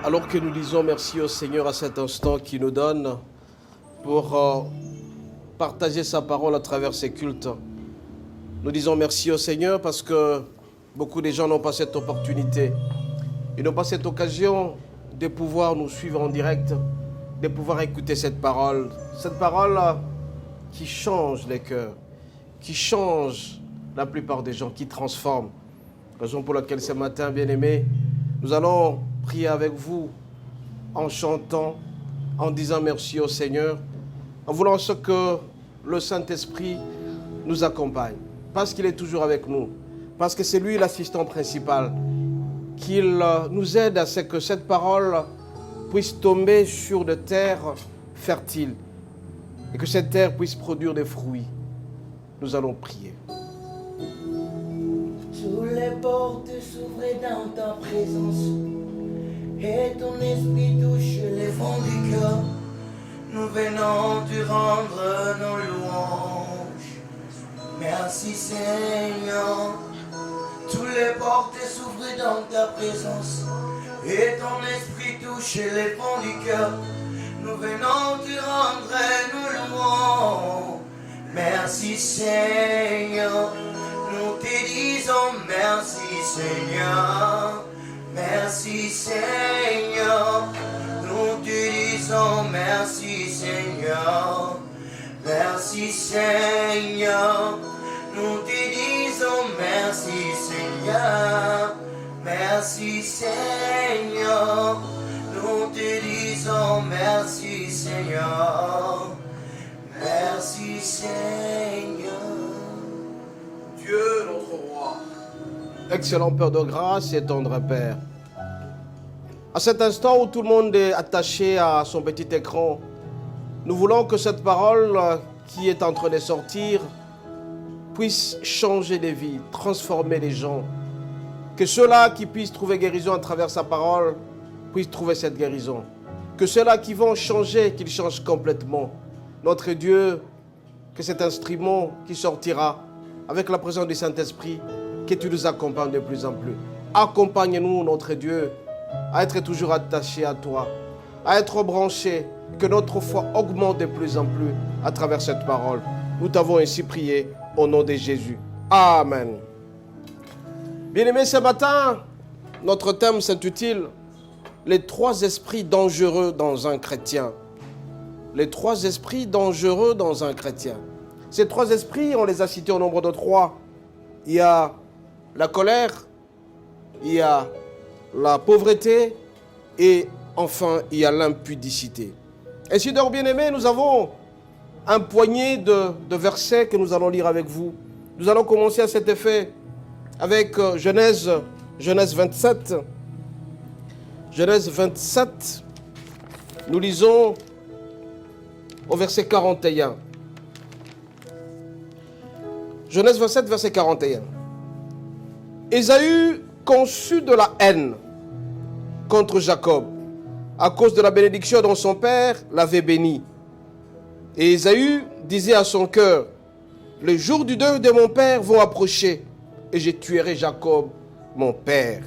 Alors que nous disons merci au Seigneur à cet instant qu'il nous donne pour partager sa parole à travers ses cultes, nous disons merci au Seigneur parce que beaucoup de gens n'ont pas cette opportunité. Ils n'ont pas cette occasion de pouvoir nous suivre en direct, de pouvoir écouter cette parole qui change les cœurs, qui change la plupart des gens, qui transforme. Raison pour laquelle ce matin, bien-aimés, nous allons prier avec vous en chantant, en disant merci au Seigneur, en voulant ce que le Saint-Esprit nous accompagne, parce qu'il est toujours avec nous, parce que c'est lui l'assistant principal, qu'il nous aide à ce que cette parole puisse tomber sur des terres fertiles et que cette terre puisse produire des fruits. Nous allons prier. Toutes les portes s'ouvrent dans ta présence et ton esprit touche les fonds du cœur. Nous venons te rendre nos louanges. Merci Seigneur. Toutes les portes s'ouvrent dans ta présence et ton esprit touche les fonds du cœur. Nous venons te rendre nos louanges. Merci Seigneur. Nous te disons merci Seigneur, merci Seigneur. Nous te disons merci Seigneur, merci Seigneur. Nous te disons merci Seigneur, merci Seigneur. Nous te disons merci Seigneur, merci Seigneur. Dieu notre roi, excellent Père de grâce et tendre Père, à cet instant où tout le monde est attaché à son petit écran, nous voulons que cette parole qui est en train de sortir puisse changer des vies, transformer les gens, que ceux-là qui puissent trouver guérison à travers sa parole puissent trouver cette guérison, que ceux-là qui vont changer, qu'ils changent complètement. Notre Dieu, que cet instrument qui sortira avec la présence du Saint-Esprit, que tu nous accompagnes de plus en plus. Accompagne-nous, notre Dieu, à être toujours attachés à toi, à être branchés, que notre foi augmente de plus en plus à travers cette parole. Nous t'avons ainsi prié au nom de Jésus. Amen. Bien-aimés, ce matin, notre thème s'intitule « Les trois esprits dangereux dans un chrétien ». Les trois esprits dangereux dans un chrétien. Ces trois esprits, on les a cités au nombre de trois. Il y a la colère, il y a la pauvreté et enfin il y a l'impudicité. Ainsi donc, bien-aimés, nous avons un poignet de versets que nous allons lire avec vous. Nous allons commencer à cet effet avec Genèse 27. Genèse 27, nous lisons au verset 41. Genèse 27, verset 41. Ésaü conçut de la haine contre Jacob à cause de la bénédiction dont son père l'avait béni. Et Ésaü disait à son cœur, les jours du deuil de mon père vont approcher et je tuerai Jacob, mon père.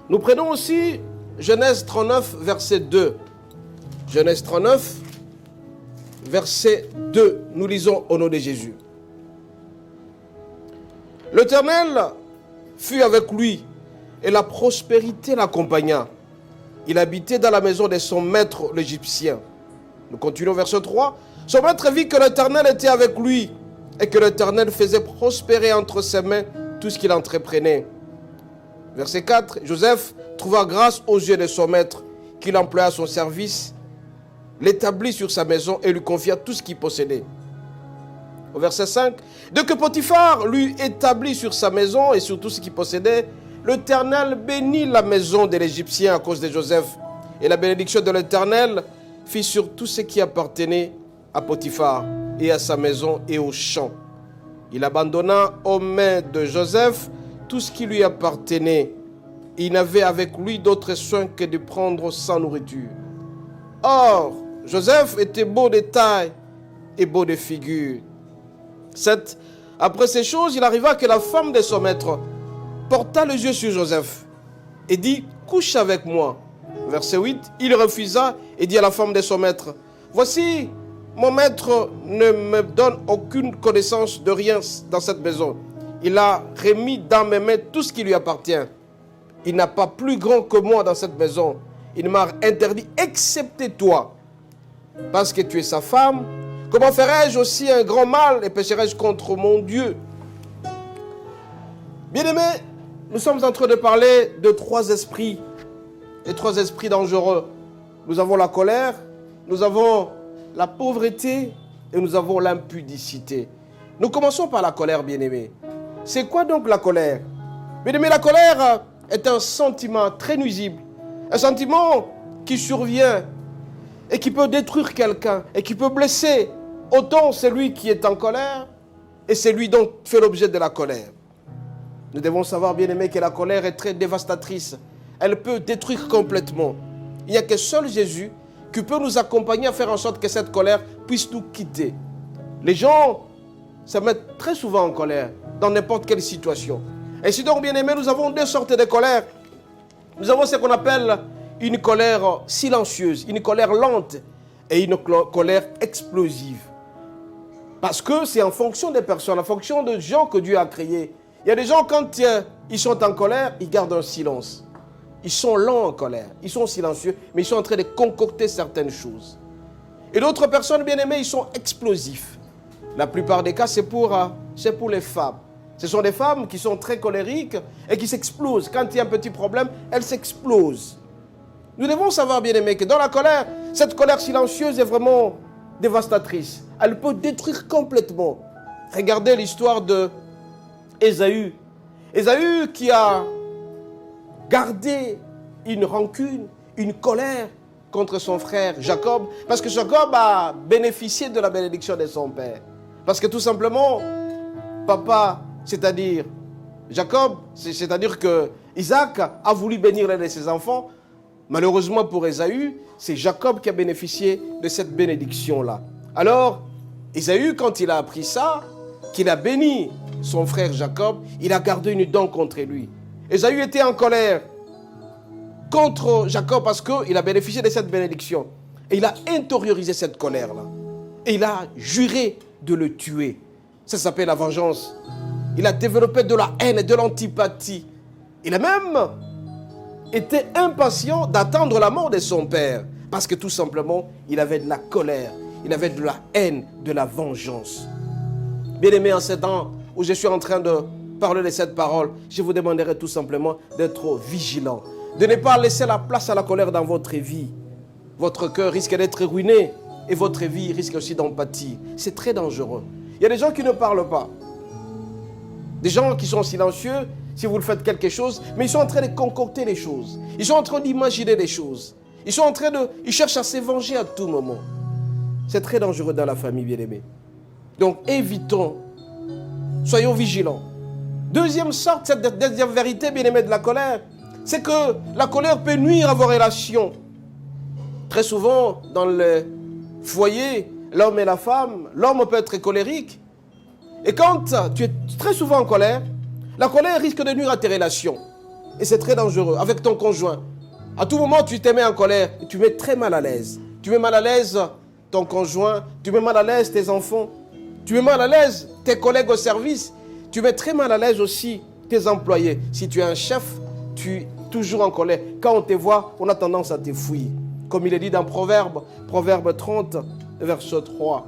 Nous prenons aussi Genèse 39, verset 2. Genèse 39, verset 2. Nous lisons au nom de Jésus. L'Éternel fut avec lui et la prospérité l'accompagna. Il habitait dans la maison de son maître l'Égyptien. Nous continuons verset 3. Son maître vit que l'Éternel était avec lui et que l'Éternel faisait prospérer entre ses mains tout ce qu'il entreprenait. Verset 4. Joseph trouva grâce aux yeux de son maître qu'il employa à son service, l'établit sur sa maison et lui confia tout ce qu'il possédait. Au verset 5, dès que Potiphar lui établit sur sa maison et sur tout ce qu'il possédait, l'Éternel bénit la maison de l'Égyptien à cause de Joseph. Et la bénédiction de l'Éternel fit sur tout ce qui appartenait à Potiphar et à sa maison et aux champs. Il abandonna aux mains de Joseph tout ce qui lui appartenait. Il n'avait avec lui d'autre soin que de prendre sa nourriture. Or, Joseph était beau de taille et beau de figure. 7. Après ces choses, il arriva que la femme de son maître porta les yeux sur Joseph et dit, couche avec moi. Verset 8, il refusa et dit à la femme de son maître, « Voici, mon maître ne me donne aucune connaissance de rien dans cette maison. Il a remis dans mes mains tout ce qui lui appartient. Il n'a pas plus grand que moi dans cette maison. Il m'a interdit, excepté toi, parce que tu es sa femme. Comment ferais-je aussi un grand mal et pécherais-je contre mon Dieu ?» Bien-aimés, nous sommes en train de parler de trois esprits, les trois esprits dangereux. Nous avons la colère, nous avons la pauvreté et nous avons l'impudicité. Nous commençons par la colère, bien-aimés. C'est quoi donc la colère? Bien-aimés, la colère est un sentiment très nuisible, un sentiment qui survient et qui peut détruire quelqu'un et qui peut blesser autant celui qui est en colère et celui dont fait l'objet de la colère. Nous devons savoir, bien-aimés, que la colère est très dévastatrice. Elle peut détruire complètement. Il n'y a que seul Jésus qui peut nous accompagner à faire en sorte que cette colère puisse nous quitter. Les gens se mettent très souvent en colère dans n'importe quelle situation. Ainsi donc, bien-aimés, nous avons deux sortes de colère. Nous avons ce qu'on appelle une colère silencieuse, une colère lente et une colère explosive. Parce que c'est en fonction des personnes, en fonction des gens que Dieu a créés. Il y a des gens, quand ils sont en colère, ils gardent un silence. Ils sont lents en colère, ils sont silencieux, mais ils sont en train de concocter certaines choses. Et d'autres personnes, bien aimées, ils sont explosifs. La plupart des cas, c'est pour les femmes. Ce sont des femmes qui sont très colériques et qui s'explosent. Quand il y a un petit problème, elles s'explosent. Nous devons savoir, bien aimés, que dans la colère, cette colère silencieuse est vraiment dévastatrice. Elle peut détruire complètement. Regardez l'histoire de Ésaü. Ésaü qui a gardé une rancune, une colère contre son frère Jacob, parce que Jacob a bénéficié de la bénédiction de son père. Parce que tout simplement, papa, c'est-à-dire Jacob, c'est-à-dire que Isaac a voulu bénir l'un de ses enfants. Malheureusement pour Ésaü, c'est Jacob qui a bénéficié de cette bénédiction-là. Alors, Ésaü, quand il a appris ça, qu'il a béni son frère Jacob, il a gardé une dent contre lui. Ésaü était en colère contre Jacob parce qu'il a bénéficié de cette bénédiction. Et il a intériorisé cette colère-là. Et il a juré de le tuer. Ça s'appelle la vengeance. Il a développé de la haine et de l'antipathie. Il a même été impatient d'attendre la mort de son père. Parce que tout simplement, il avait de la colère. Il avait de la haine, de la vengeance. Bien-aimés, en ce temps où je suis en train de parler de cette parole, je vous demanderai tout simplement d'être vigilant. De ne pas laisser la place à la colère dans votre vie. Votre cœur risque d'être ruiné et votre vie risque aussi d'en pâtir. C'est très dangereux. Il y a des gens qui ne parlent pas. Des gens qui sont silencieux, si vous le faites quelque chose, mais ils sont en train de concocter les choses. Ils sont en train d'imaginer des choses. Ils cherchent à se venger à tout moment. C'est très dangereux dans la famille, bien-aimée. Donc évitons, soyons vigilants. Deuxième sorte, cette deuxième vérité, bien-aimée, de la colère, c'est que la colère peut nuire à vos relations. Très souvent, dans le foyer, l'homme et la femme, l'homme peut être colérique. Et quand tu es très souvent en colère, la colère risque de nuire à tes relations. Et c'est très dangereux avec ton conjoint. À tout moment, tu te mets en colère et tu mets très mal à l'aise. Tu mets mal à l'aise ton conjoint, tu mets mal à l'aise tes enfants, tu mets mal à l'aise tes collègues au service, tu mets très mal à l'aise aussi tes employés. Si tu es un chef, tu es toujours en colère. Quand on te voit, on a tendance à te fouiller. Comme il est dit dans Proverbe 30, verset 3.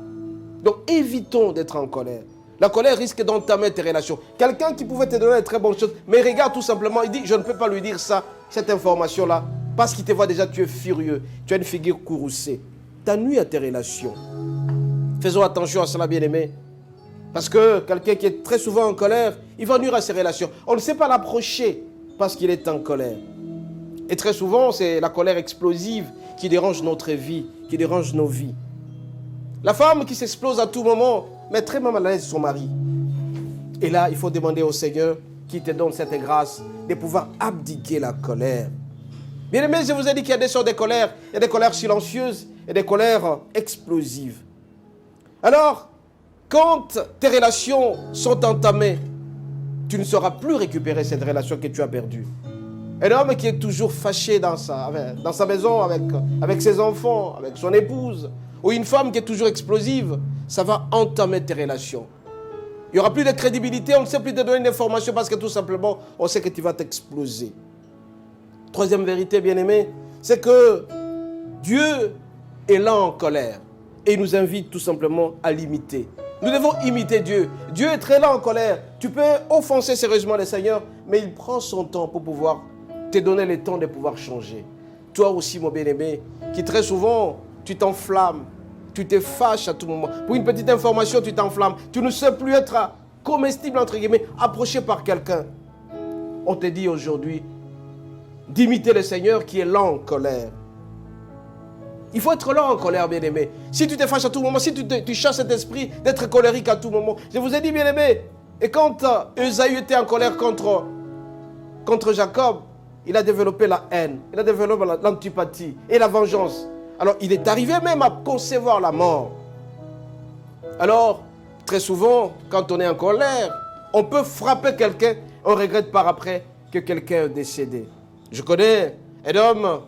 Donc évitons d'être en colère. La colère risque d'entamer tes relations. Quelqu'un qui pouvait te donner de très bonnes choses, mais regarde tout simplement, il dit, je ne peux pas lui dire ça, cette information-là, parce qu'il te voit déjà, tu es furieux, tu as une figure courroucée. Ça nuit à tes relations. Faisons attention à cela, bien-aimés. Parce que quelqu'un qui est très souvent en colère, il va nuire à ses relations. On ne sait pas l'approcher parce qu'il est en colère. Et très souvent, c'est la colère explosive qui dérange notre vie, qui dérange nos vies. La femme qui s'explose à tout moment met très mal à l'aise son mari. Et là, il faut demander au Seigneur qui te donne cette grâce de pouvoir abdiquer la colère. Bien aimé, je vous ai dit qu'il y a des sortes de colères. Il y a des colères silencieuses et des colères explosives. Alors, quand tes relations sont entamées, tu ne sauras plus récupérer cette relation que tu as perdue. Un homme qui est toujours fâché dans sa maison, avec ses enfants, avec son épouse, ou une femme qui est toujours explosive, ça va entamer tes relations. Il n'y aura plus de crédibilité, on ne sait plus te donner une information parce que tout simplement, on sait que tu vas t'exploser. Troisième vérité, bien-aimé, c'est que Dieu est là en colère et il nous invite tout simplement à l'imiter. Nous devons imiter Dieu. Dieu est très lent en colère. Tu peux offenser sérieusement le Seigneur, mais il prend son temps pour pouvoir te donner le temps de pouvoir changer. Toi aussi, mon bien-aimé, qui très souvent, tu t'enflammes, tu te fâches à tout moment. Pour une petite information, tu t'enflammes. Tu ne sais plus être comestible, entre guillemets, approché par quelqu'un. On te dit aujourd'hui d'imiter le Seigneur qui est lent en colère. Il faut être lent en colère, bien-aimé. Si tu te fâches à tout moment, si tu chasses cet esprit d'être colérique à tout moment. Je vous ai dit, bien-aimé, et quand Esaü était en colère contre Jacob, il a développé la haine, il a développé l'antipathie et la vengeance. Alors, il est arrivé même à concevoir la mort. Alors, très souvent, quand on est en colère, on peut frapper quelqu'un, on regrette par après que quelqu'un est décédé. Je connais un homme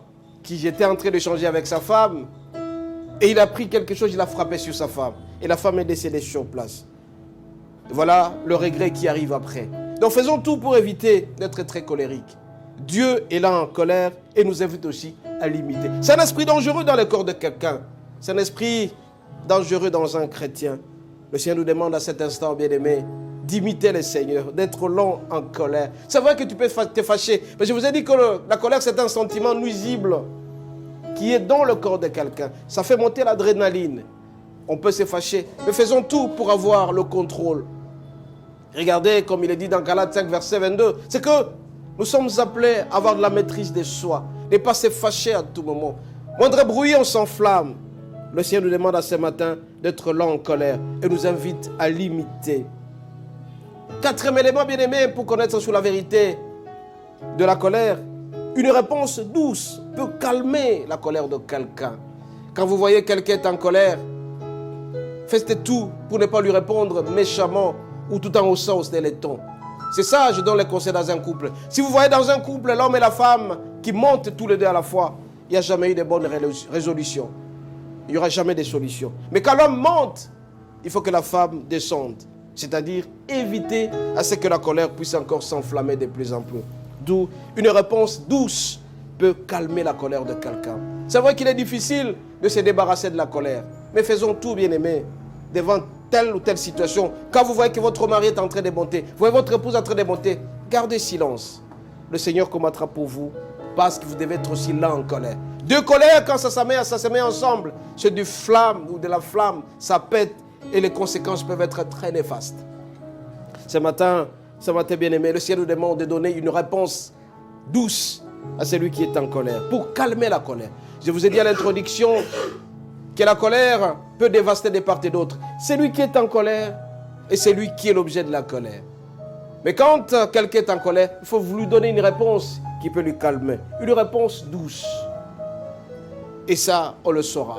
qui était en train d'échanger avec sa femme et il a pris quelque chose, il a frappé sur sa femme. Et la femme est décédée sur place. Et voilà le regret qui arrive après. Donc faisons tout pour éviter d'être très colérique. Dieu est là en colère et nous invite aussi à l'imiter. C'est un esprit dangereux dans le corps de quelqu'un. C'est un esprit dangereux dans un chrétien. Le Seigneur nous demande à cet instant, bien-aimé, d'imiter le Seigneur, d'être lent en colère. C'est vrai que tu peux te fâcher, mais je vous ai dit que la colère, c'est un sentiment nuisible qui est dans le corps de quelqu'un. Ça fait monter l'adrénaline. On peut se fâcher, mais faisons tout pour avoir le contrôle. Regardez, comme il est dit dans Galates 5, verset 22, c'est que nous sommes appelés à avoir de la maîtrise de soi, de ne pas se fâcher à tout moment. Moindre bruit, on s'enflamme. Le Seigneur nous demande à ce matin d'être lent en colère et nous invite à l'imiter. Quatrième élément, bien-aimé, pour connaître sur la vérité de la colère, une réponse douce peut calmer la colère de quelqu'un. Quand vous voyez quelqu'un est en colère, faites tout pour ne pas lui répondre méchamment ou tout en haussant les tons. C'est ça, je donne les conseils dans un couple. Si vous voyez dans un couple l'homme et la femme qui montent tous les deux à la fois, il n'y a jamais eu de bonne résolution. Il n'y aura jamais de solution. Mais quand l'homme monte, il faut que la femme descende. C'est-à-dire éviter à ce que la colère puisse encore s'enflammer de plus en plus. D'où une réponse douce peut calmer la colère de quelqu'un. C'est vrai qu'il est difficile de se débarrasser de la colère. Mais faisons tout, bien-aimés, devant telle ou telle situation. Quand vous voyez que votre mari est en train de monter, vous voyez votre épouse en train de monter, gardez silence. Le Seigneur combattra pour vous parce que vous devez être aussi lent en colère. Deux colères, quand ça se met ensemble, c'est du flamme ou de la flamme, ça pète et les conséquences peuvent être très néfastes. Ce matin, bien-aimé, le Seigneur nous demande de donner une réponse douce à celui qui est en colère, pour calmer la colère. Je vous ai dit à l'introduction que la colère peut dévaster de part et d'autre. C'est lui qui est en colère et c'est lui qui est l'objet de la colère. Mais quand quelqu'un est en colère, il faut lui donner une réponse qui peut lui calmer. Une réponse douce. Et ça, on le saura.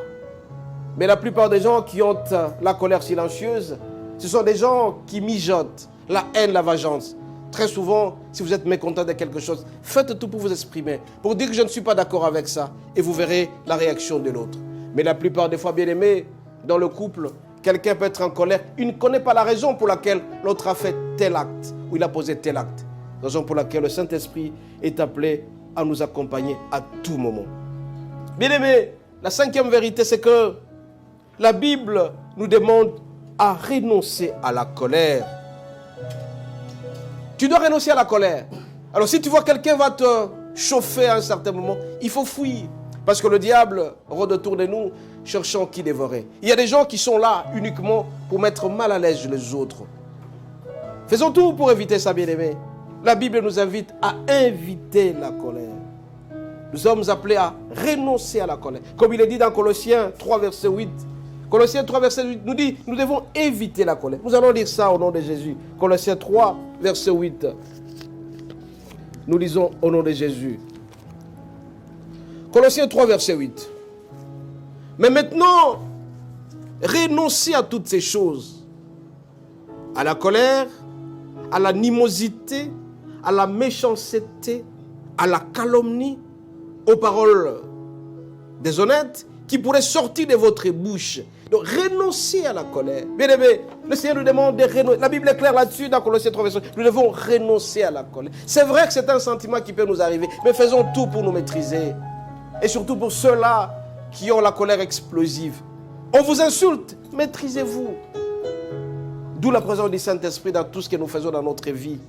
Mais la plupart des gens qui ont la colère silencieuse, ce sont des gens qui mijotent la haine, la vengeance. Très souvent, si vous êtes mécontent de quelque chose, faites tout pour vous exprimer, pour dire que je ne suis pas d'accord avec ça, et vous verrez la réaction de l'autre. Mais la plupart des fois, bien aimés, dans le couple, quelqu'un peut être en colère, il ne connaît pas la raison pour laquelle l'autre a fait tel acte, ou il a posé tel acte. Raison pour laquelle le Saint-Esprit est appelé à nous accompagner à tout moment. Bien aimés, la cinquième vérité, c'est que la Bible nous demande à renoncer à la colère. Tu dois renoncer à la colère. Alors si tu vois quelqu'un va te chauffer à un certain moment, il faut fuir. Parce que le diable rôde autour de nous, cherchant qui dévorer. Il y a des gens qui sont là uniquement pour mettre mal à l'aise les autres. Faisons tout pour éviter ça, bien-aimé. La Bible nous invite à éviter la colère. Nous sommes appelés à renoncer à la colère. Comme il est dit dans Colossiens 3, verset 8. Colossiens 3, verset 8 nous dit, nous devons éviter la colère. Nous allons lire ça au nom de Jésus. Colossiens 3, verset 8. Nous lisons au nom de Jésus. Colossiens 3, verset 8. Mais maintenant, renoncez à toutes ces choses. À la colère, à l'animosité, à la méchanceté, à la calomnie, aux paroles déshonnêtes qui pourraient sortir de votre bouche. Donc, renoncez à la colère. Bien aimé, le Seigneur nous demande de renoncer. La Bible est claire là-dessus, dans Colossiens 3, verset. Nous devons renoncer à la colère. C'est vrai que c'est un sentiment qui peut nous arriver, mais faisons tout pour nous maîtriser. Et surtout pour ceux-là qui ont la colère explosive. On vous insulte, maîtrisez-vous. D'où la présence du Saint-Esprit dans tout ce que nous faisons dans notre vie.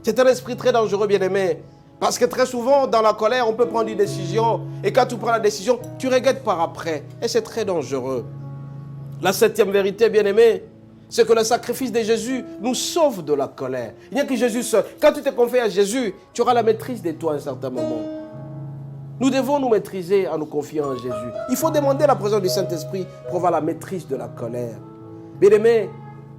C'est un esprit très dangereux, bien-aimé. Parce que très souvent, dans la colère, on peut prendre une décision. Et quand tu prends la décision, tu regrettes par après. Et c'est très dangereux. La septième vérité, bien-aimé, c'est que le sacrifice de Jésus nous sauve de la colère. Il n'y a que Jésus seul. Quand tu te confies à Jésus, tu auras la maîtrise de toi à un certain moment. Nous devons nous maîtriser en nous confiant en Jésus. Il faut demander la présence du Saint-Esprit pour avoir la maîtrise de la colère. Bien-aimé,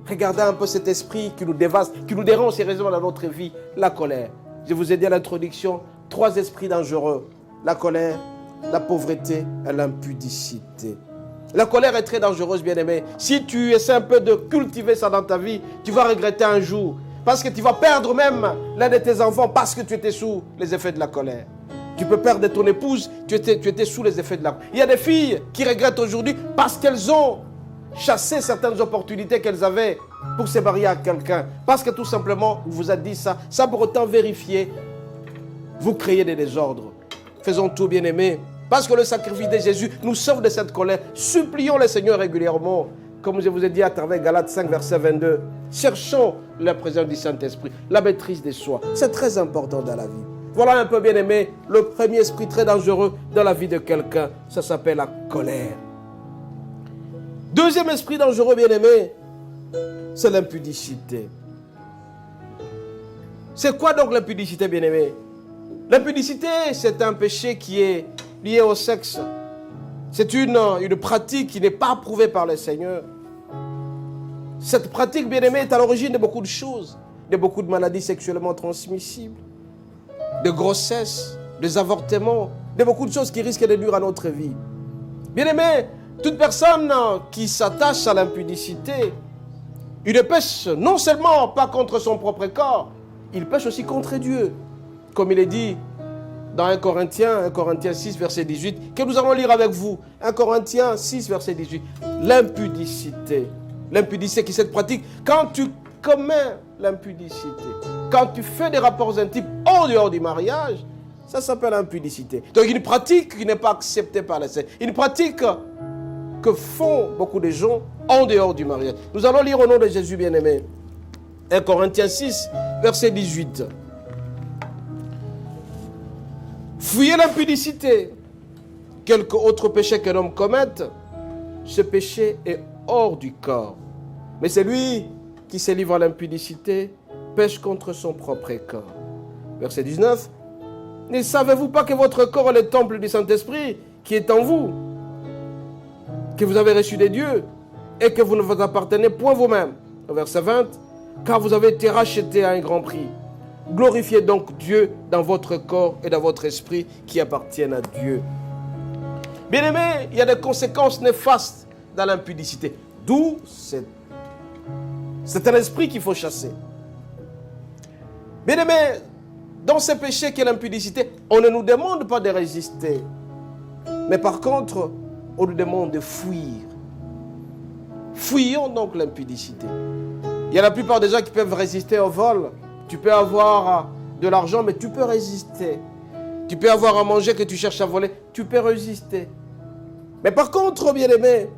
regardez un peu cet esprit qui nous dévaste, qui nous dérange sérieusement dans notre vie, la colère. Je vous ai dit à l'introduction, 3 esprits dangereux. La colère, la pauvreté et l'impudicité. La colère est très dangereuse, bien-aimé. Si tu essaies un peu de cultiver ça dans ta vie, tu vas regretter un jour. Parce que tu vas perdre même l'un de tes enfants parce que tu étais sous les effets de la colère. Tu peux perdre ton épouse, tu étais sous les effets de la colère. Il y a des filles qui regrettent aujourd'hui parce qu'elles ont chassé certaines opportunités qu'elles avaient pour se marier à quelqu'un. Parce que tout simplement, on vous a dit ça, sans pour autant vérifier, vous créez des désordres. Faisons tout, bien-aimés. Parce que le sacrifice de Jésus nous sauve de cette colère. Supplions le Seigneur régulièrement. Comme je vous ai dit à travers Galates 5, verset 22. Cherchons la présence du Saint-Esprit, la maîtrise de soi. C'est très important dans la vie. Voilà un peu, bien-aimé, le premier esprit très dangereux dans la vie de quelqu'un. Ça s'appelle la colère. Deuxième esprit dangereux, bien-aimé, c'est l'impudicité. C'est quoi donc l'impudicité, bien-aimé? L'impudicité, c'est un péché qui est lié au sexe. C'est une pratique qui n'est pas approuvée par le Seigneur. Cette pratique, bien-aimée, est à l'origine de beaucoup de choses, de beaucoup de maladies sexuellement transmissibles, de grossesses, des avortements, de beaucoup de choses qui risquent de nuire à notre vie. Bien-aimé, toute personne qui s'attache à l'impudicité, il ne pêche non seulement pas contre son propre corps, il pêche aussi contre Dieu. Comme il est dit dans 1 Corinthiens 6, verset 18, que nous allons lire avec vous. 1 Corinthiens 6, verset 18. L'impudicité. L'impudicité qui est cette pratique. Quand tu commets l'impudicité, quand tu fais des rapports intimes en dehors du mariage, ça s'appelle impudicité. Donc une pratique qui n'est pas acceptée par les saints. Une pratique que font beaucoup de gens en dehors du mariage. Nous allons lire au nom de Jésus bien-aimé. 1 Corinthiens 6, verset 18. Fuyez l'impudicité. Quelque autre péché qu'un homme commette, ce péché est hors du corps. Mais celui qui se livre à l'impudicité pêche contre son propre corps. Verset 19. Ne savez-vous pas que votre corps est le temple du Saint-Esprit qui est en vous, que vous avez reçu des dieux et que vous ne vous appartenez point vous-même. Verset 20. Car vous avez été rachetés à un grand prix. Glorifiez donc Dieu dans votre corps et dans votre esprit qui appartiennent à Dieu. Bien-aimés, il y a des conséquences néfastes dans l'impudicité. D'où c'est un esprit qu'il faut chasser. Bien-aimés, dans ce péché qu'est l'impudicité, on ne nous demande pas de résister. Mais par contre, on nous demande de fuir. Fuyons donc l'impudicité. Il y a la plupart des gens qui peuvent résister au vol. Tu peux avoir de l'argent, mais tu peux résister. Tu peux avoir à manger que tu cherches à voler, tu peux résister. Mais par contre, bien-aimé,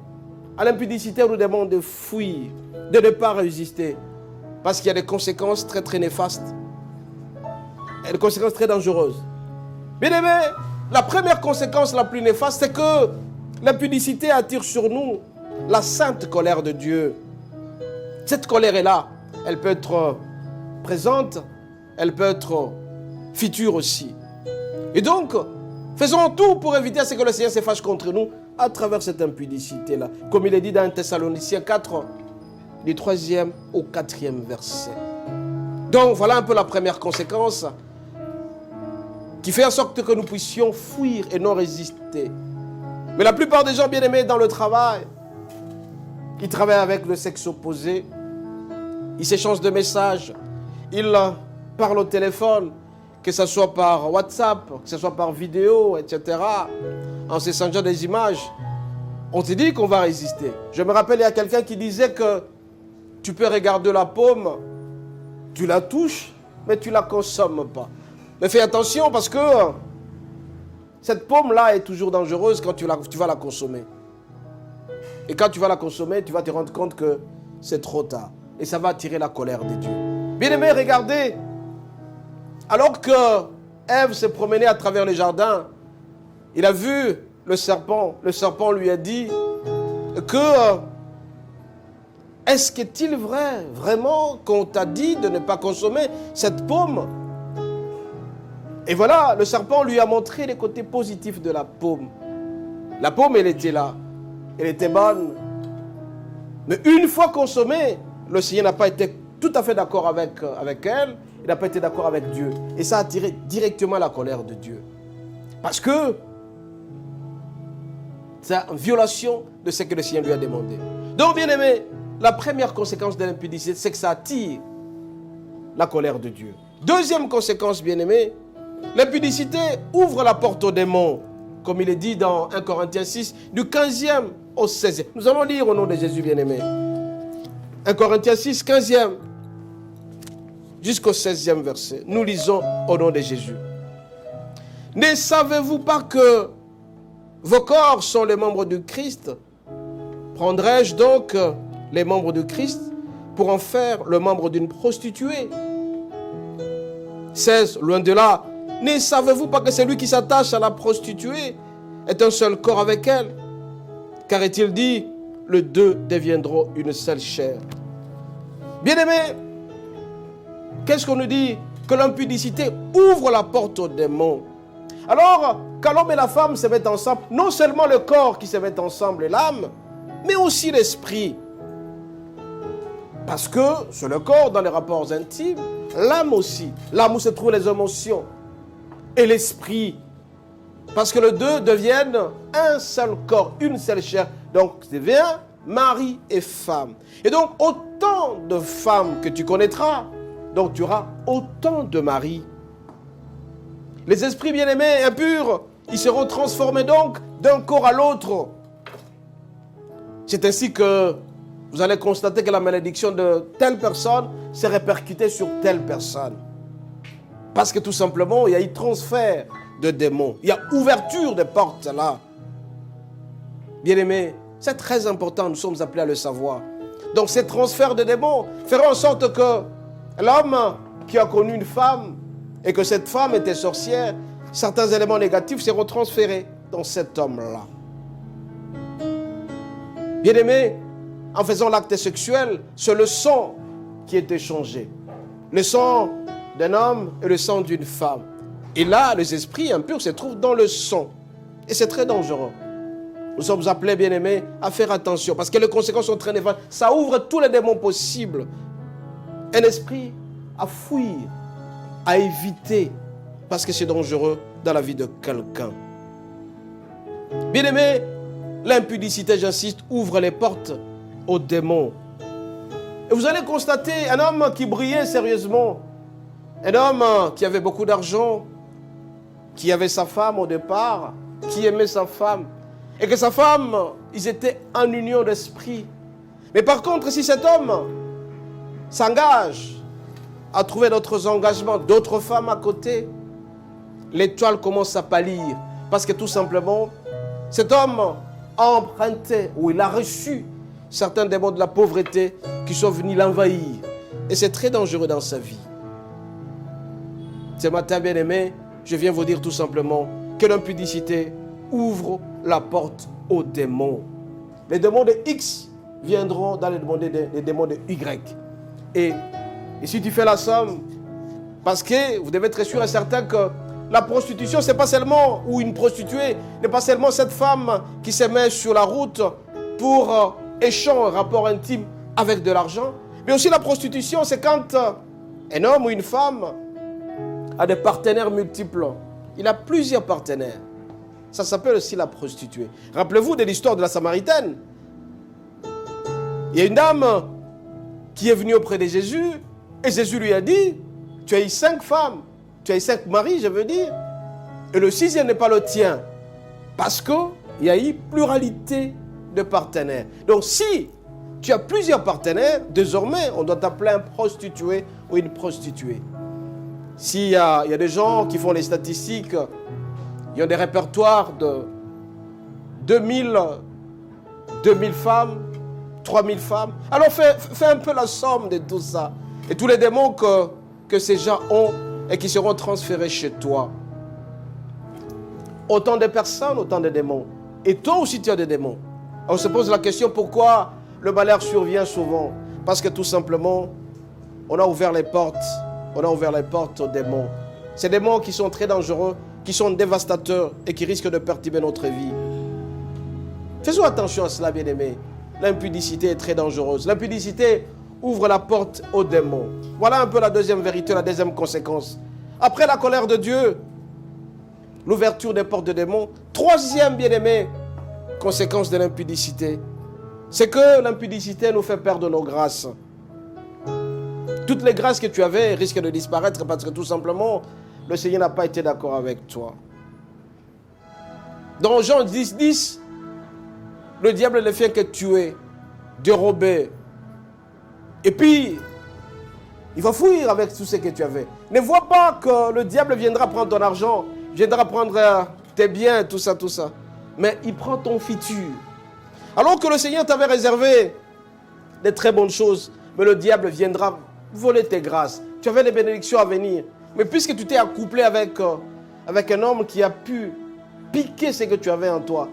à l'impudicité, on nous demande de fuir, de ne pas résister. Parce qu'il y a des conséquences très très néfastes. Et des conséquences très dangereuses. Bien-aimé, la première conséquence la plus néfaste, c'est que l'impudicité attire sur nous la sainte colère de Dieu. Cette colère est là. Elle peut être présente, elle peut être future aussi. Et donc, faisons tout pour éviter à ce que le Seigneur se fâche contre nous à travers cette impudicité-là. Comme il est dit dans Thessaloniciens 4, du 3e au 4e verset. Donc, voilà un peu la première conséquence qui fait en sorte que nous puissions fuir et non résister. Mais la plupart des gens bien-aimés dans le travail, ils travaillent avec le sexe opposé, ils s'échangent de messages, ils parlent au téléphone, que ce soit par WhatsApp, que ce soit par vidéo, etc., en s'échangeant des images, on te dit qu'on va résister. Je me rappelle, il y a quelqu'un qui disait que tu peux regarder la pomme, tu la touches, mais tu ne la consommes pas. Mais fais attention parce que cette pomme-là est toujours dangereuse quand tu vas la consommer. Et quand tu vas la consommer, tu vas te rendre compte que c'est trop tard. Et ça va attirer la colère de Dieu. Bien-aimés, regardez. Alors que Ève s'est promenée à travers le jardin, il a vu le serpent. Le serpent lui a dit que est-ce qu'est-il vrai, vraiment, qu'on t'a dit de ne pas consommer cette pomme? Et voilà, le serpent lui a montré les côtés positifs de la pomme. La pomme, elle était là. Elle était bonne. Mais une fois consommée, le Seigneur n'a pas été tout à fait d'accord avec elle. Il n'a pas été d'accord avec Dieu. Et ça a attiré directement la colère de Dieu. Parce que c'est une violation de ce que le Seigneur lui a demandé. Donc, bien aimé, la première conséquence de l'impudicité, c'est que ça attire la colère de Dieu. Deuxième conséquence, bien aimé, l'impudicité ouvre la porte aux démons, comme il est dit dans 1 Corinthiens 6, du 15e au 16e. Nous allons lire au nom de Jésus, bien aimé. 1 Corinthiens 6, 15e, jusqu'au 16e verset. Nous lisons au nom de Jésus. Ne savez-vous pas que vos corps sont les membres du Christ? Prendrais-je donc les membres du Christ pour en faire le membre d'une prostituée? 16, loin de là. Ne savez-vous pas que celui qui s'attache à la prostituée est un seul corps avec elle? Car est-il dit, les deux deviendront une seule chair. Bien-aimés, qu'est-ce qu'on nous dit? Que l'impudicité ouvre la porte aux démons. Alors, quand l'homme et la femme se mettent ensemble, non seulement le corps qui se met ensemble et l'âme, mais aussi l'esprit. Parce que c'est le corps dans les rapports intimes, l'âme aussi. L'âme où se trouvent les émotions. Et l'esprit. Parce que les deux deviennent un seul corps, une seule chair. Donc, ça devient mari et femme. Et donc, autant de femmes que tu connaîtras, donc tu auras autant de maris. Les esprits bien-aimés, impurs, ils seront transformés donc d'un corps à l'autre. C'est ainsi que vous allez constater que la malédiction de telle personne s'est répercutée sur telle personne. Parce que tout simplement, il y a eu transfert de démons. Il y a ouverture des portes là. Bien-aimés, c'est très important, nous sommes appelés à le savoir. Donc ces transferts de démons feront en sorte que l'homme qui a connu une femme et que cette femme était sorcière, certains éléments négatifs seront transférés dans cet homme-là. Bien-aimés, en faisant l'acte sexuel, c'est le sang qui est échangé. Le sang d'un homme et le sang d'une femme. Et là, les esprits impurs se trouvent dans le sang. Et c'est très dangereux. Nous sommes appelés, bien-aimés, à faire attention. Parce que les conséquences sont très néfastes. Ça ouvre tous les démons possibles. Un esprit à fuir, à éviter. Parce que c'est dangereux dans la vie de quelqu'un. Bien-aimés, l'impudicité, j'insiste, ouvre les portes aux démons. Et vous allez constater un homme qui brillait sérieusement. Un homme qui avait beaucoup d'argent, qui avait sa femme au départ, qui aimait sa femme. Et que sa femme, ils étaient en union d'esprit. Mais par contre, si cet homme s'engage à trouver d'autres engagements, d'autres femmes à côté, l'étoile commence à pâlir. Parce que tout simplement, cet homme a emprunté, ou il a reçu certains démons de la pauvreté qui sont venus l'envahir. Et c'est très dangereux dans sa vie. Ce matin, bien-aimés, je viens vous dire tout simplement que l'impudicité ouvre la porte aux démons. Les démons de X viendront dans les démons de Y. Et si tu fais la somme, parce que vous devez être sûr et certain que la prostitution, ce n'est pas seulement, ou une prostituée, n'est pas seulement cette femme qui se met sur la route pour échanger un rapport intime avec de l'argent, mais aussi la prostitution, c'est quand un homme ou une femme a des partenaires multiples. Il a plusieurs partenaires. Ça s'appelle aussi la prostituée. Rappelez-vous de l'histoire de la Samaritaine. Il y a une dame qui est venue auprès de Jésus et Jésus lui a dit, tu as eu 5 femmes Tu as eu 5 maris, je veux dire. Et le 6e n'est pas le tien. Parce qu'il y a eu pluralité de partenaires. Donc si tu as plusieurs partenaires, désormais, on doit t'appeler un prostitué ou une prostituée. S'il y a des gens qui font les statistiques, ils ont des répertoires de 2000 femmes, 3000 femmes. Alors fais un peu la somme de tout ça. Et tous les démons que ces gens ont et qui seront transférés chez toi. Autant de personnes, autant de démons. Et toi aussi tu as des démons. On se pose la question pourquoi le malheur survient souvent. Parce que tout simplement, on a ouvert les portes. On a ouvert les portes aux démons. Ces démons qui sont très dangereux, qui sont dévastateurs et qui risquent de perturber notre vie. Faisons attention à cela, bien-aimés. L'impudicité est très dangereuse. L'impudicité ouvre la porte aux démons. Voilà un peu la deuxième vérité, la deuxième conséquence. Après la colère de Dieu, l'ouverture des portes des démons. Troisième, bien-aimé, conséquence de l'impudicité, c'est que l'impudicité nous fait perdre nos grâces. Toutes les grâces que tu avais risquent de disparaître parce que tout simplement, le Seigneur n'a pas été d'accord avec toi. Dans Jean 10, le diable ne fait que tuer, dérober. Et puis, il va fuir avec tout ce que tu avais. Ne vois pas que le diable viendra prendre ton argent, viendra prendre tes biens, tout ça. Mais il prend ton futur. Alors que le Seigneur t'avait réservé des très bonnes choses, mais le diable viendra voler tes grâces. Tu avais des bénédictions à venir. Mais puisque tu t'es accouplé avec un homme qui a pu piquer ce que tu avais en toi.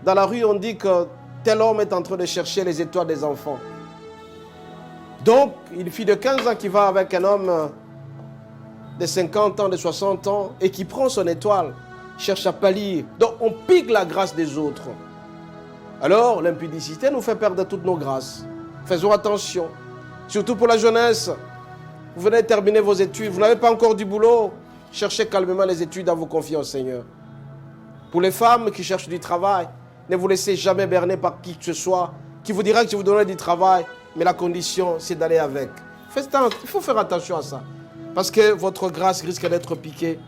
Dans la rue, on dit que tel homme est en train de chercher les étoiles des enfants. Donc, une fille de 15 ans qui va avec un homme de 50 ans, de 60 ans, et qui prend son étoile, cherche à pâlir. Donc, on pique la grâce des autres. Alors, l'impudicité nous fait perdre toutes nos grâces. Faisons attention. Surtout pour la jeunesse. Vous venez de terminer vos études, vous n'avez pas encore du boulot. Cherchez calmement les études à vous confier au Seigneur. Pour les femmes qui cherchent du travail, ne vous laissez jamais berner par qui que ce soit, qui vous dira que je vous donnerai du travail, mais la condition, c'est d'aller avec. Il faut faire attention à ça. Parce que votre grâce risque d'être piquée.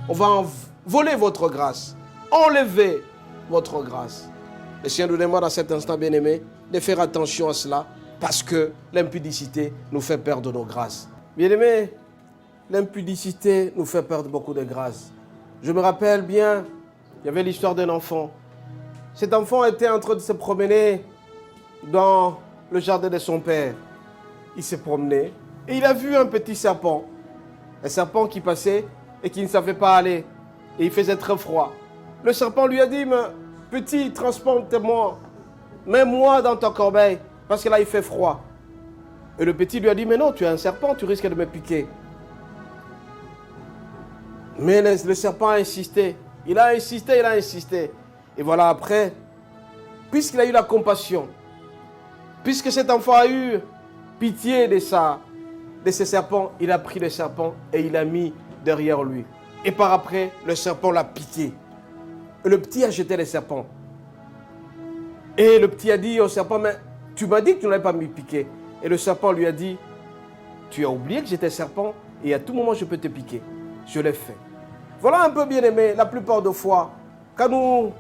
On va voler votre grâce. Enlever votre grâce. Le Seigneur nous demande à cet instant, bien-aimé, de faire attention à cela, parce que l'impudicité nous fait perdre nos grâces. Bien-aimé, l'impudicité nous fait perdre beaucoup de grâces. Je me rappelle bien, il y avait l'histoire d'un enfant. Cet enfant était en train de se promener dans le jardin de son père. Il s'est promené et il a vu un petit serpent. Un serpent qui passait et qui ne savait pas aller. Et il faisait très froid. Le serpent lui a dit, mais petit, transporte-moi, mets-moi dans ton corbeille, parce que là il fait froid. Et le petit lui a dit, mais non, tu es un serpent, tu risques de me piquer. Mais le serpent a insisté. Il a insisté. Et voilà, après, puisqu'il a eu la compassion, puisque cet enfant a eu pitié de ce serpent, il a pris le serpent et il l'a mis derrière lui. Et par après, le serpent l'a piqué. Et le petit a jeté le serpent. Et le petit a dit au serpent, mais tu m'as dit que tu n'avais pas me piquer. Et le serpent lui a dit, tu as oublié que j'étais serpent et à tout moment je peux te piquer. Je l'ai fait. Voilà un peu, bien aimé, la plupart des fois, quand nous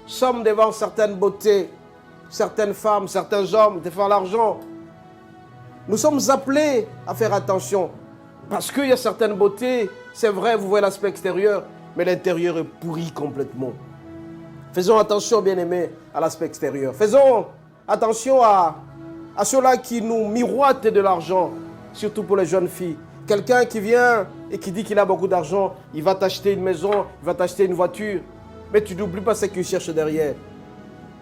sommes devant certaines beautés, certaines femmes, certains hommes, devant l'argent, nous sommes appelés à faire attention. Parce qu'il y a certaines beautés, c'est vrai, vous voyez l'aspect extérieur, mais l'intérieur est pourri complètement. Faisons attention, bien-aimés, à l'aspect extérieur. Faisons attention à ceux-là qui nous miroitent de l'argent, surtout pour les jeunes filles. Quelqu'un qui vient et qui dit qu'il a beaucoup d'argent, il va t'acheter une maison, il va t'acheter une voiture, mais tu n'oublies pas ce qu'il cherche derrière.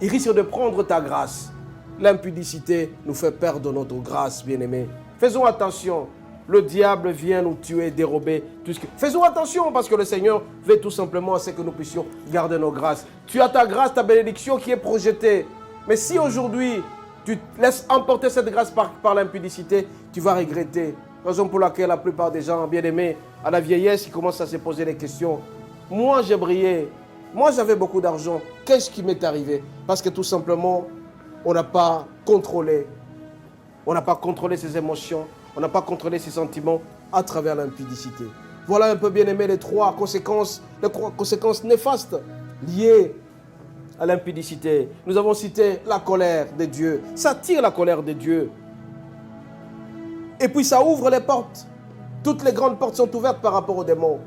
Il risque de prendre ta grâce. L'impudicité nous fait perdre notre grâce, bien-aimés. Faisons attention. Le diable vient nous tuer, dérober tout ce que... Faisons attention parce que le Seigneur veut tout simplement à ce que nous puissions garder nos grâces. Tu as ta grâce, ta bénédiction qui est projetée. Mais si aujourd'hui, tu laisses emporter cette grâce par l'impudicité, tu vas regretter. Raison pour laquelle la plupart des gens, bien-aimés, à la vieillesse, ils commencent à se poser des questions. Moi, j'ai brillé. Moi, j'avais beaucoup d'argent. Qu'est-ce qui m'est arrivé? Parce que tout simplement, on n'a pas contrôlé. On n'a pas contrôlé ses émotions. On n'a pas contrôlé ses sentiments à travers l'impudicité. Voilà un peu, bien aimé, les conséquences néfastes liées à l'impudicité. Nous avons cité la colère de Dieu. Ça attire la colère de Dieu. Et puis ça ouvre les portes. Toutes les grandes portes sont ouvertes par rapport aux démons.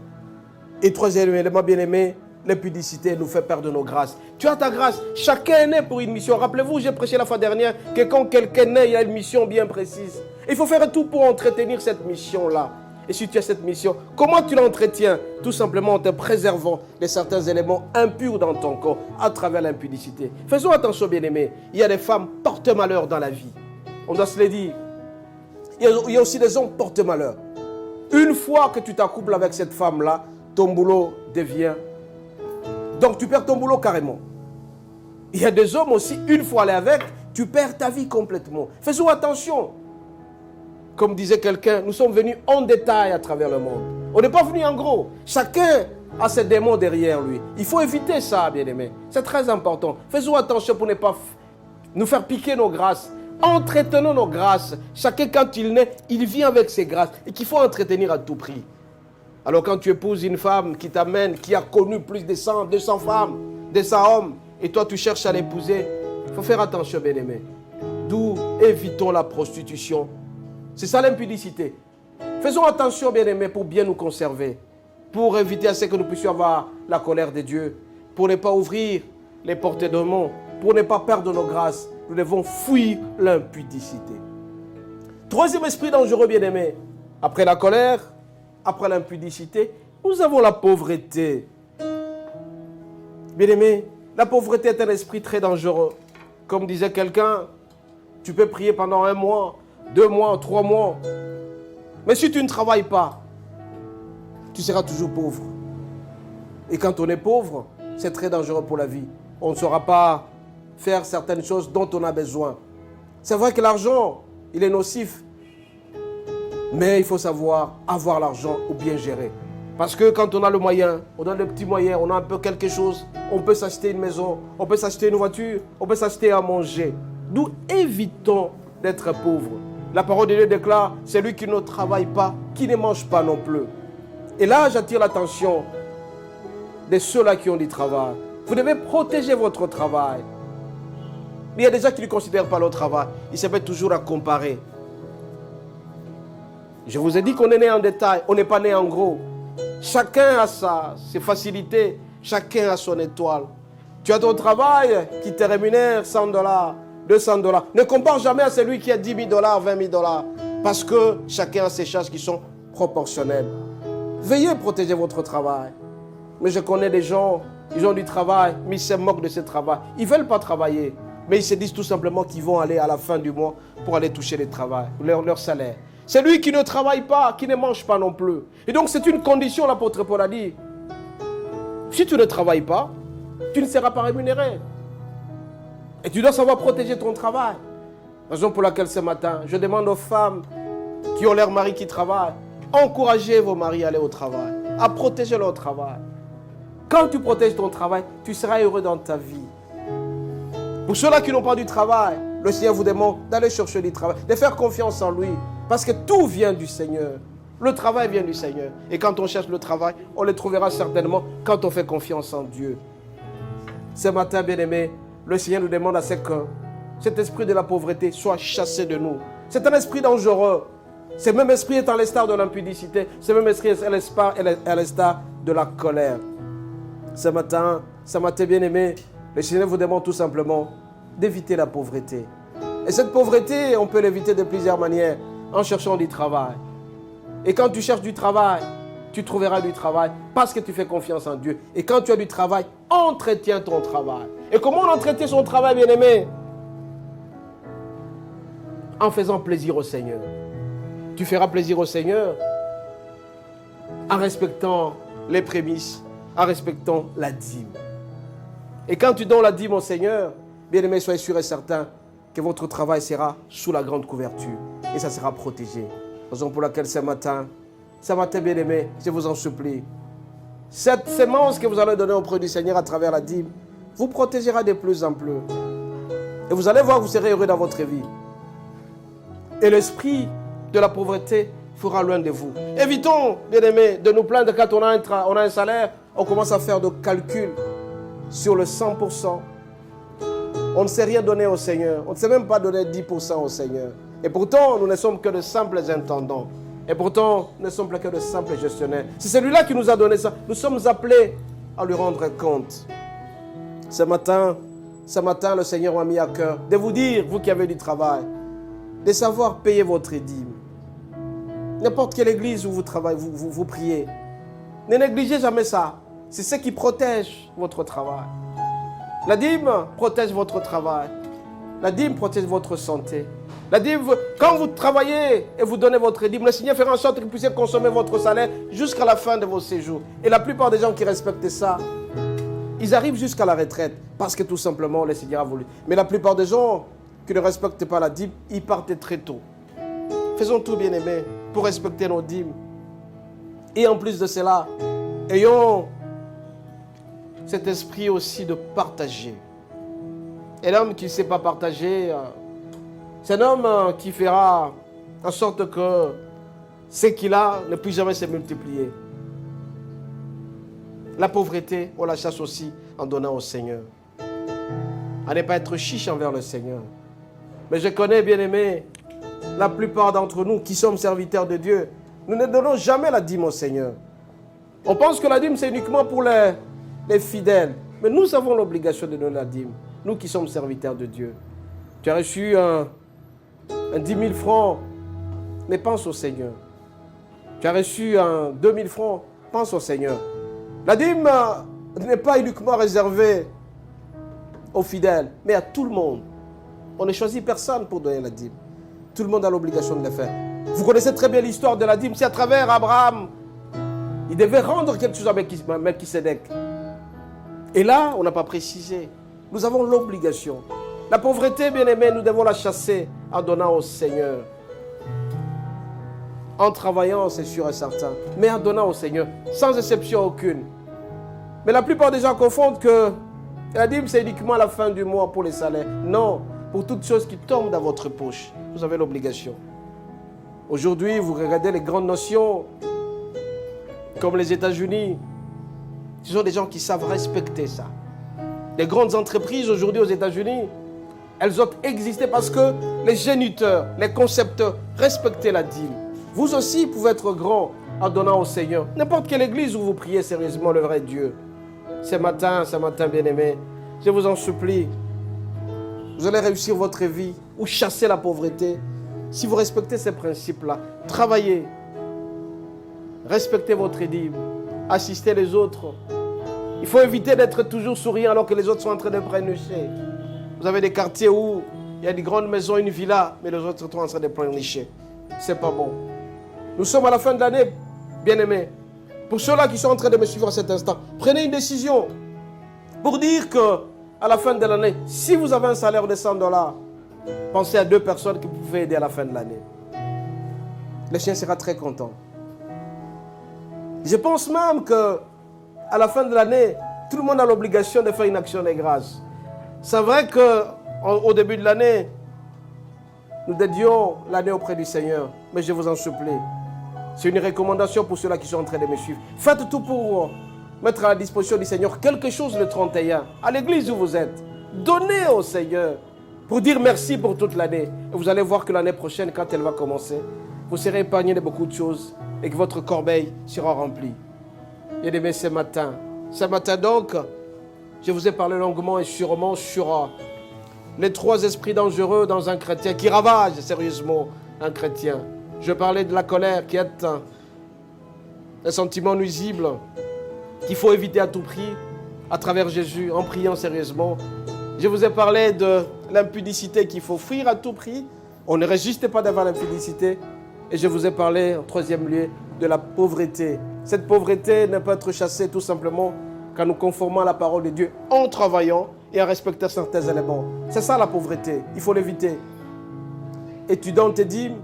Et troisième élément, bien aimé, l'impudicité nous fait perdre nos grâces. Tu as ta grâce. Chacun est né pour une mission. Rappelez-vous, j'ai prêché la fois dernière que quand quelqu'un est né, il a une mission bien précise. Il faut faire tout pour entretenir cette mission-là. Et si tu as cette mission, comment tu l'entretiens? Tout simplement en te préservant de certains éléments impurs dans ton corps à travers l'impudicité. Faisons attention, bien-aimés. Il y a des femmes porte-malheur dans la vie. On doit se le dire. Il y a aussi des hommes porte-malheur. Une fois que tu t'accouples avec cette femme-là, ton boulot devient... Donc tu perds ton boulot carrément. Il y a des hommes aussi, une fois allé avec, tu perds ta vie complètement. Faisons attention. Comme disait quelqu'un, nous sommes venus en détail à travers le monde. On n'est pas venu en gros. Chacun a ses démons derrière lui. Il faut éviter ça, bien-aimés. C'est très important. Faisons attention pour ne pas nous faire piquer nos grâces. Entretenons nos grâces. Chacun, quand il naît, il vient avec ses grâces et qu'il faut entretenir à tout prix. Alors quand tu épouses une femme qui t'amène, qui a connu plus de 100, 200 femmes, 200 hommes, et toi tu cherches à l'épouser, il faut faire attention, bien-aimés. D'où évitons la prostitution. C'est ça l'impudicité. Faisons attention, bien-aimés, pour bien nous conserver, pour éviter à ce que nous puissions avoir la colère de Dieu, pour ne pas ouvrir les portes de démons, pour ne pas perdre nos grâces. Nous devons fuir l'impudicité. Troisième esprit dangereux, bien-aimés. Après la colère, après l'impudicité, nous avons la pauvreté. Bien-aimés, la pauvreté est un esprit très dangereux. Comme disait quelqu'un, tu peux prier pendant 1 mois, 2 mois, 3 mois. Mais si tu ne travailles pas, tu seras toujours pauvre. Et quand on est pauvre, c'est très dangereux pour la vie. On ne saura pas faire certaines choses dont on a besoin. C'est vrai que l'argent, il est nocif. Mais il faut savoir avoir l'argent ou bien gérer. Parce que quand on a le moyen, on a le petit moyen, on a un peu quelque chose, on peut s'acheter une maison, on peut s'acheter une voiture, on peut s'acheter à manger. Nous évitons d'être pauvres. La parole de Dieu déclare, celui qui ne travaille pas, qui ne mange pas non plus. Et là, j'attire l'attention de ceux-là qui ont du travail. Vous devez protéger votre travail. Il y a des gens qui ne considèrent pas leur travail. Ils se mettent toujours à comparer. Je vous ai dit qu'on est né en détail, on n'est pas né en gros. Chacun a ses facilités, chacun a son étoile. Tu as ton travail qui te rémunère $100, $200. Ne compare jamais à celui qui a $10 000, $20 000. Parce que chacun a ses charges qui sont proportionnelles. Veuillez protéger votre travail. Mais je connais des gens, ils ont du travail, mais ils se moquent de ce travail. Ils ne veulent pas travailler. Mais ils se disent tout simplement qu'ils vont aller à la fin du mois pour aller toucher leur salaire. C'est lui qui ne travaille pas, qui ne mange pas non plus. Et donc c'est une condition, l'apôtre Paul a dit. Si tu ne travailles pas, tu ne seras pas rémunéré. Et tu dois savoir protéger ton travail. Raison pour laquelle ce matin, je demande aux femmes qui ont leur mari qui travaille, encouragez vos maris à aller au travail, à protéger leur travail. Quand tu protèges ton travail, tu seras heureux dans ta vie. Pour ceux-là qui n'ont pas du travail, le Seigneur vous demande d'aller chercher du travail, de faire confiance en lui. Parce que tout vient du Seigneur. Le travail vient du Seigneur. Et quand on cherche le travail, on le trouvera certainement quand on fait confiance en Dieu. Ce matin, bien-aimés, le Seigneur nous demande à ce que cet esprit de la pauvreté soit chassé de nous. C'est un esprit dangereux. Ce même esprit est à l'instar de l'impudicité. Ce même esprit est à l'instar de la colère. Ce matin, bien-aimés, le Seigneur vous demande tout simplement d'éviter la pauvreté. Et cette pauvreté, on peut l'éviter de plusieurs manières. En cherchant du travail. Et quand tu cherches du travail, tu trouveras du travail parce que tu fais confiance en Dieu. Et quand tu as du travail, entretiens ton travail. Et comment on entretient son travail, bien-aimé? En faisant plaisir au Seigneur. Tu feras plaisir au Seigneur en respectant les prémices, en respectant la dîme. Et quand tu donnes la dîme au Seigneur, bien-aimé, soyez sûr et certain que votre travail sera sous la grande couverture et ça sera protégé. Raison pour laquelle ce matin, bien-aimé, je vous en supplie, cette sémence que vous allez donner auprès du Seigneur à travers la dîme vous protégera de plus en plus. Et vous allez voir, vous serez heureux dans votre vie. Et l'esprit de la pauvreté fera loin de vous. Évitons, bien-aimés, de nous plaindre quand on a un salaire, on commence à faire de calculs sur le 100%. On ne sait rien donner au Seigneur. On ne sait même pas donner 10% au Seigneur. Et pourtant, nous ne sommes que de simples intendants. Et pourtant, nous ne sommes que de simples gestionnaires. C'est celui-là qui nous a donné ça. Nous sommes appelés à lui rendre compte. Ce matin, le Seigneur m'a mis à cœur de vous dire, vous qui avez du travail, de savoir payer votre dîme. N'importe quelle église où vous travaillez, vous priez. Ne négligez jamais ça. C'est ce qui protège votre travail. La dîme protège votre travail. La dîme protège votre santé. La dîme, quand vous travaillez et vous donnez votre dîme, le Seigneur fera en sorte que vous puissiez consommer votre salaire jusqu'à la fin de vos séjours. Et la plupart des gens qui respectent ça, ils arrivent jusqu'à la retraite parce que tout simplement le Seigneur a voulu. Mais la plupart des gens qui ne respectent pas la dîme, ils partent très tôt. Faisons tout, bien-aimés, pour respecter nos dîmes. Et en plus de cela, ayons cet esprit aussi de partager. Et l'homme qui ne sait pas partager, c'est un homme qui fera en sorte que ce qu'il a ne puisse jamais se multiplier. La pauvreté, on la chasse aussi en donnant au Seigneur. À ne pas être chiche envers le Seigneur. Mais je connais, bien-aimés, la plupart d'entre nous qui sommes serviteurs de Dieu, nous ne donnons jamais la dîme au Seigneur. On pense que la dîme, c'est uniquement pour les fidèles. Mais nous avons l'obligation de donner la dîme. Nous qui sommes serviteurs de Dieu. Tu as reçu un 10 000 francs, mais pense au Seigneur. Tu as reçu un 2 000 francs, pense au Seigneur. La dîme n'est pas uniquement réservée aux fidèles, mais à tout le monde. On ne choisit personne pour donner la dîme. Tout le monde a l'obligation de le faire. Vous connaissez très bien l'histoire de la dîme. C'est à travers Abraham. Il devait rendre quelque chose à Melchisédek. Et là, on n'a pas précisé. Nous avons l'obligation. La pauvreté, bien-aimée, nous devons la chasser en donnant au Seigneur. En travaillant, c'est sûr et certain. Mais en donnant au Seigneur, sans exception aucune. Mais la plupart des gens confondent que la dîme, c'est uniquement à la fin du mois pour les salaires. Non, pour toutes choses qui tombent dans votre poche. Vous avez l'obligation. Aujourd'hui, vous regardez les grandes nations, comme les États-Unis. Ce sont des gens qui savent respecter ça. Les grandes entreprises aujourd'hui aux États-Unis, elles ont existé parce que les géniteurs, les concepteurs respectaient la dîme. Vous aussi pouvez être grand en donnant au Seigneur. N'importe quelle église où vous priez sérieusement le vrai Dieu. Ce matin, bien-aimés, je vous en supplie, vous allez réussir votre vie ou chasser la pauvreté. Si vous respectez ces principes-là, travaillez, respectez votre dîme, assistez les autres. Il faut éviter d'être toujours souriant alors que les autres sont en train de prénicher. Vous avez des quartiers où il y a des grandes maisons, une villa, mais les autres sont en train de prénicher. C'est pas bon. Nous sommes à la fin de l'année, bien-aimés. Pour ceux-là qui sont en train de me suivre à cet instant, prenez une décision pour dire que à la fin de l'année, si vous avez un salaire de $100, pensez à 2 personnes que vous pouvez aider à la fin de l'année. Le chien sera très content. Je pense même que à la fin de l'année, tout le monde a l'obligation de faire une action de grâce. C'est vrai qu'au début de l'année, nous dédions l'année auprès du Seigneur. Mais je vous en supplie, c'est une recommandation pour ceux-là qui sont en train de me suivre. Faites tout pour mettre à la disposition du Seigneur quelque chose le 31, à l'église où vous êtes. Donnez au Seigneur pour dire merci pour toute l'année. Et vous allez voir que l'année prochaine, quand elle va commencer, vous serez épargné de beaucoup de choses et que votre corbeille sera remplie. Bien-aimés, ce matin donc, je vous ai parlé longuement et sûrement sur les 3 esprits dangereux dans un chrétien qui ravagent sérieusement un chrétien. Je parlais de la colère qui est un sentiment nuisible qu'il faut éviter à tout prix à travers Jésus en priant sérieusement. Je vous ai parlé de l'impudicité qu'il faut fuir à tout prix. On ne résiste pas devant l'impudicité. Et je vous ai parlé en 3e lieu de la pauvreté. Cette pauvreté ne peut être chassée tout simplement qu'en nous conformant à la parole de Dieu, en travaillant et en respectant certains éléments. C'est ça la pauvreté, il faut l'éviter. Et tu donnes tes dîmes,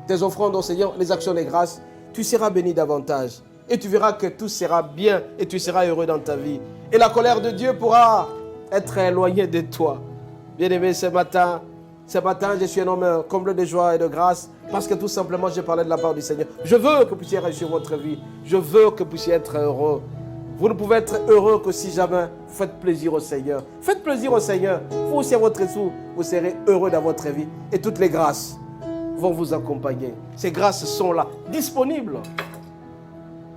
tes offrandes au Seigneur, les actions de grâce, tu seras béni davantage. Et tu verras que tout sera bien et tu seras heureux dans ta vie. Et la colère de Dieu pourra être éloignée de toi. Bien-aimé, ce matin, Ce matin, je suis un homme comblé de joie et de grâce parce que tout simplement, j'ai parlé de la part du Seigneur. Je veux que vous puissiez réussir votre vie. Je veux que vous puissiez être heureux. Vous ne pouvez être heureux que si jamais vous faites plaisir au Seigneur. Faites plaisir au Seigneur. Vous aussi à votre tour, vous serez heureux dans votre vie. Et toutes les grâces vont vous accompagner. Ces grâces sont là, disponibles.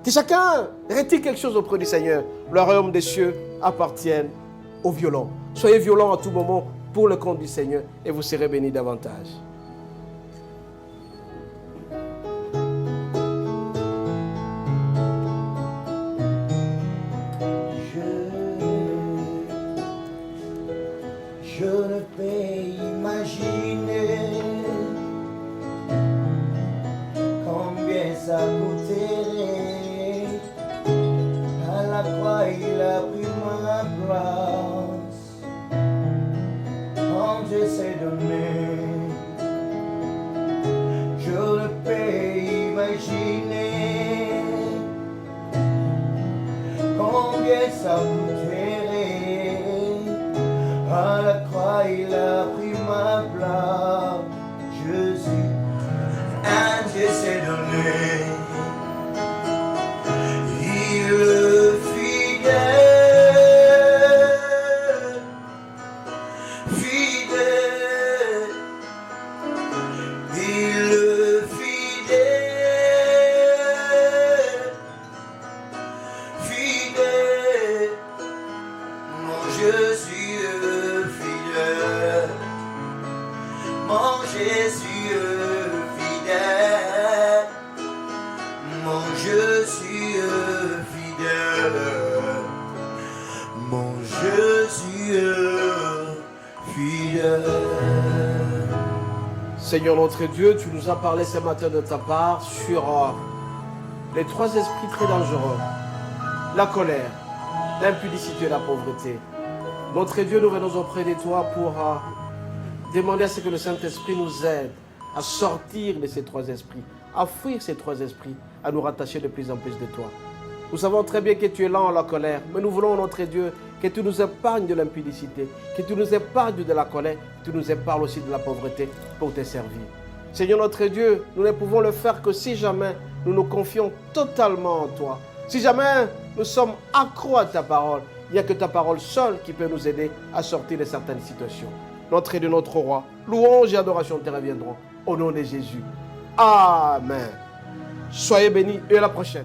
Que chacun retire quelque chose auprès du Seigneur. Le royaume des cieux appartient aux violents. Soyez violents à tout moment pour le compte du Seigneur et vous serez bénis davantage. Je ne peux imaginer combien ça coûterait. À la croix il a pris ma place. Quand Dieu s'est donné, je ne peux imaginer combien ça coûterait. À la croix il a pris ma place. Jésus, un Dieu s'est donné. Il est fidèle, fidèle. Il est fidèle, fidèle. Mon Jésus est fidèle. Mon Jésus est fidèle. Mon Jésus est fidèle. Mon Jésus est fidèle. Seigneur notre Dieu, tu nous as parlé ce matin de ta part sur les trois esprits très dangereux. La colère, l'impudicité et la pauvreté. Notre Dieu, nous venons auprès de toi pour demander à ce que le Saint-Esprit nous aide à sortir de ces trois esprits, à fuir ces trois esprits, à nous rattacher de plus en plus de toi. Nous savons très bien que tu es lent à la colère, mais nous voulons, notre Dieu, que tu nous épargnes de l'impudicité, que tu nous épargnes de la colère, que tu nous épargnes aussi de la pauvreté pour te servir. Seigneur notre Dieu, nous ne pouvons le faire que si jamais nous nous confions totalement en toi. Si jamais nous sommes accros à ta parole, il n'y a que ta parole seule qui peut nous aider à sortir de certaines situations. Notre Dieu, notre roi, louange et adoration te reviendront au nom de Jésus. Amen. Soyez bénis et à la prochaine.